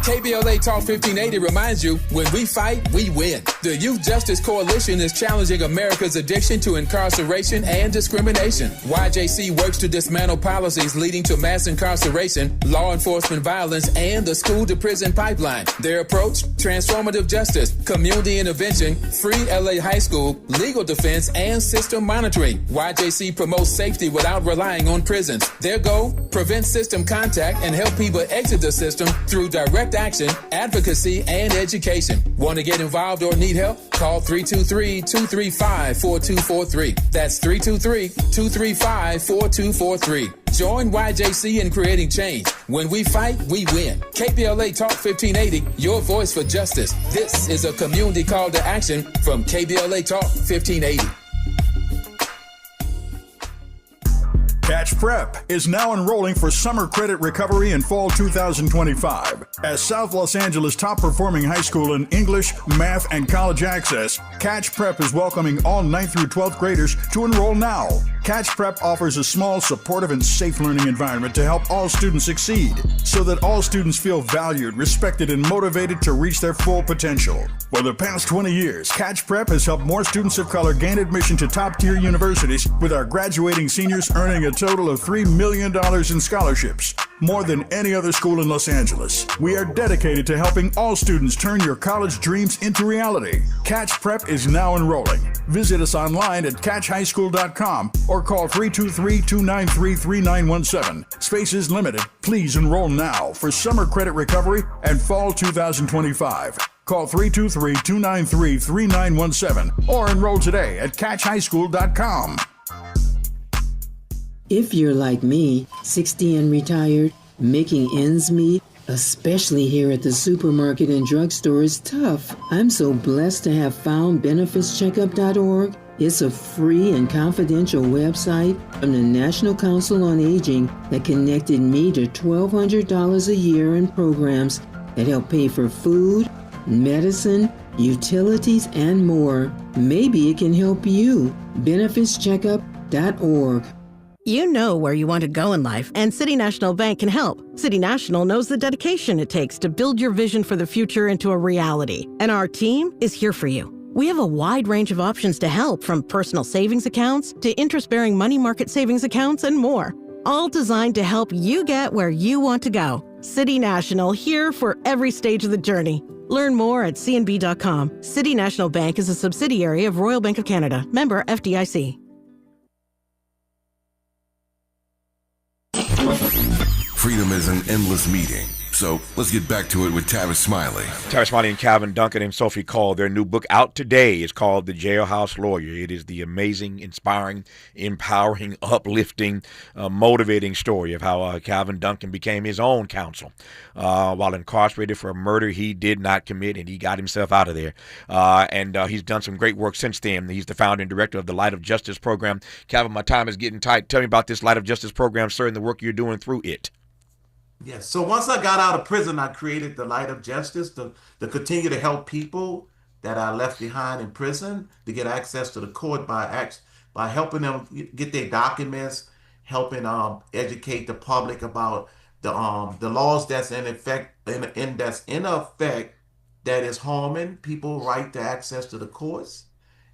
KBLA Talk 1580 reminds you, when we fight, we win. The Youth Justice Coalition is challenging America's addiction to incarceration and discrimination. YJC works to dismantle policies leading to mass incarceration, law enforcement violence, and the school-to-prison pipeline. Their approach, transformative justice, community intervention, free LA high school, legal defense, and system monitoring. YJC promotes safety without relying on prisons. Their goal, prevent system contact and help people exit the system through direct action, advocacy, and education. Want to get involved or need help? Call 323-235-4243. That's 323-235-4243. Join YJC in creating change. When we fight, we win. KBLA Talk 1580, your voice for justice. This is a community call to action from KBLA Talk 1580. Catch Prep is now enrolling for summer credit recovery in fall 2025. As South Los Angeles' top-performing high school in English, math, and college access, Catch Prep is welcoming all 9th through 12th graders to enroll now. Catch Prep offers a small, supportive, and safe learning environment to help all students succeed, so that all students feel valued, respected, and motivated to reach their full potential. For the past 20 years, Catch Prep has helped more students of color gain admission to top-tier universities, with our graduating seniors earning a total of $3 million in scholarships, more than any other school in Los Angeles. We are dedicated to helping all students turn your college dreams into reality. Catch Prep is now enrolling. Visit us online at catchhighschool.com or call 323-293-3917. Space is limited. Please enroll now for summer credit recovery and fall 2025. Call 323-293-3917 or enroll today at catchhighschool.com. If you're like me, 60 and retired, making ends meet, especially here at the supermarket and drugstore, is tough. I'm so blessed to have found benefitscheckup.org. It's a free and confidential website from the National Council on Aging that connected me to $1,200 a year in programs that help pay for food, medicine, utilities, and more. Maybe it can help you. BenefitsCheckup.org. You know where you want to go in life, and City National Bank can help. City National knows the dedication it takes to build your vision for the future into a reality, and our team is here for you. We have a wide range of options to help, from personal savings accounts to interest-bearing money market savings accounts and more, all designed to help you get where you want to go. City National, here for every stage of the journey. Learn more at cnb.com. City National Bank is a subsidiary of Royal Bank of Canada, member FDIC. Freedom is an endless meeting. So let's get back to it with Tavis Smiley. Tavis Smiley and Calvin Duncan and Sophie Cull. Their new book out today is called The Jailhouse Lawyer. It is the amazing, inspiring, empowering, uplifting, motivating story of how Calvin Duncan became his own counsel. While incarcerated for a murder he did not commit, and he got himself out of there. And he's done some great work since then. He's the founder and director of the Light of Justice program. Calvin, my time is getting tight. Tell me about this Light of Justice program, sir, and the work you're doing through it. Yes. So once I got out of prison, I created the Light of Justice to continue to help people that are left behind in prison to get access to the court by helping them get their documents, helping educate the public about the laws that's in effect that is harming people's right to access to the courts,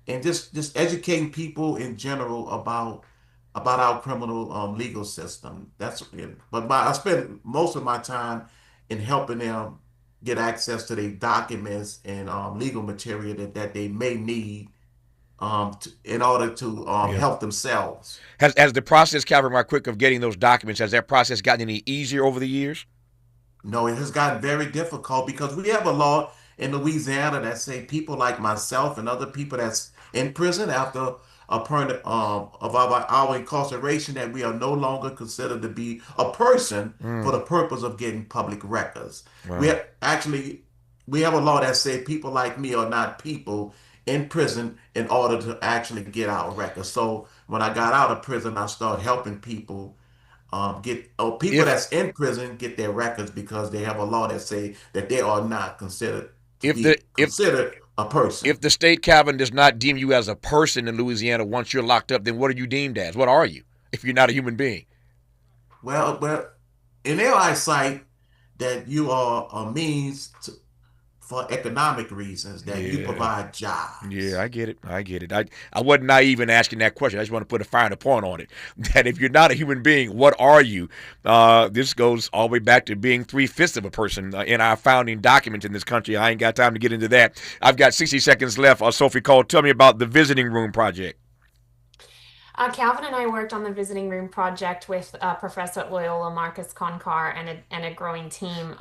and just educating people in general about our criminal legal system. I spend most of my time in helping them get access to their documents and legal material that they may need in order to help themselves. Has the process, Calvin, right quick, of getting those documents, has that process gotten any easier over the years? No, it has gotten very difficult because we have a law in Louisiana that say people like myself and other people that's in prison after of our incarceration, that we are no longer considered to be a person for the purpose of getting public records. Wow. We have a law that says people like me are not people in prison in order to actually get our records. So when I got out of prison, I started helping people that's in prison get their records, because they have a law that say that they are not considered a person. If the state, Calvin, does not deem you as a person in Louisiana once you're locked up, then what are you deemed as? What are you if you're not a human being? Well, in their eyesight, that you are a means for economic reasons, that you provide jobs. Yeah, I get it. I wasn't naive in asking that question. I just want to put a finer point on it. That if you're not a human being, what are you? This goes all the way back to being 3/5 of a person in our founding documents in this country. I ain't got time to get into that. I've got 60 seconds left. Sophie Cull, tell me about the Visiting Room Project. Calvin and I worked on the Visiting Room Project with Professor at Loyola, Marcus Concar, and a growing team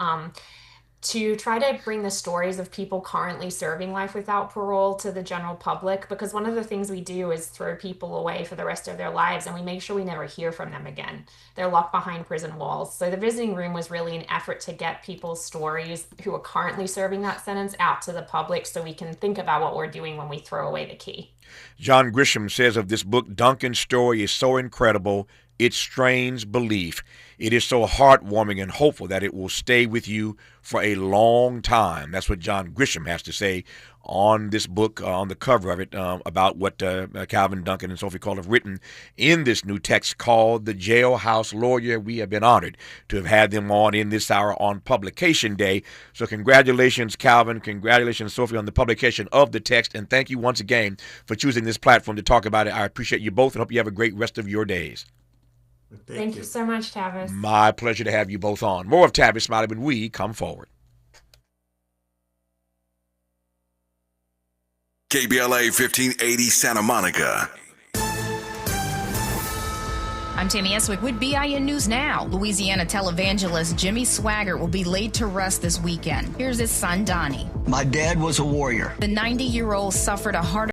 to try to bring the stories of people currently serving life without parole to the general public, because one of the things we do is throw people away for the rest of their lives, and we make sure we never hear from them again. They're locked behind prison walls. So the Visiting Room was really an effort to get people's stories who are currently serving that sentence out to the public, so we can think about what we're doing when we throw away the key. John Grisham says of this book, Duncan's story is so incredible, it strains belief. It is so heartwarming and hopeful that it will stay with you for a long time. That's what John Grisham has to say on this book, on the cover of it, about what Calvin Duncan and Sophie Cull have written in this new text called The Jailhouse Lawyer. We have been honored to have had them on in this hour on Publication Day. So congratulations, Calvin. Congratulations, Sophie, on the publication of the text. And thank you once again for choosing this platform to talk about it. I appreciate you both and hope you have a great rest of your days. Thank you so much, Tavis. My pleasure to have you both on. More of Tavis Smiley when we come forward. KBLA 1580 Santa Monica. I'm Tammy Eswick with BIN News Now. Louisiana televangelist Jimmy Swaggart will be laid to rest this weekend. Here's his son, Donnie. My dad was a warrior. The 90-year-old suffered a heart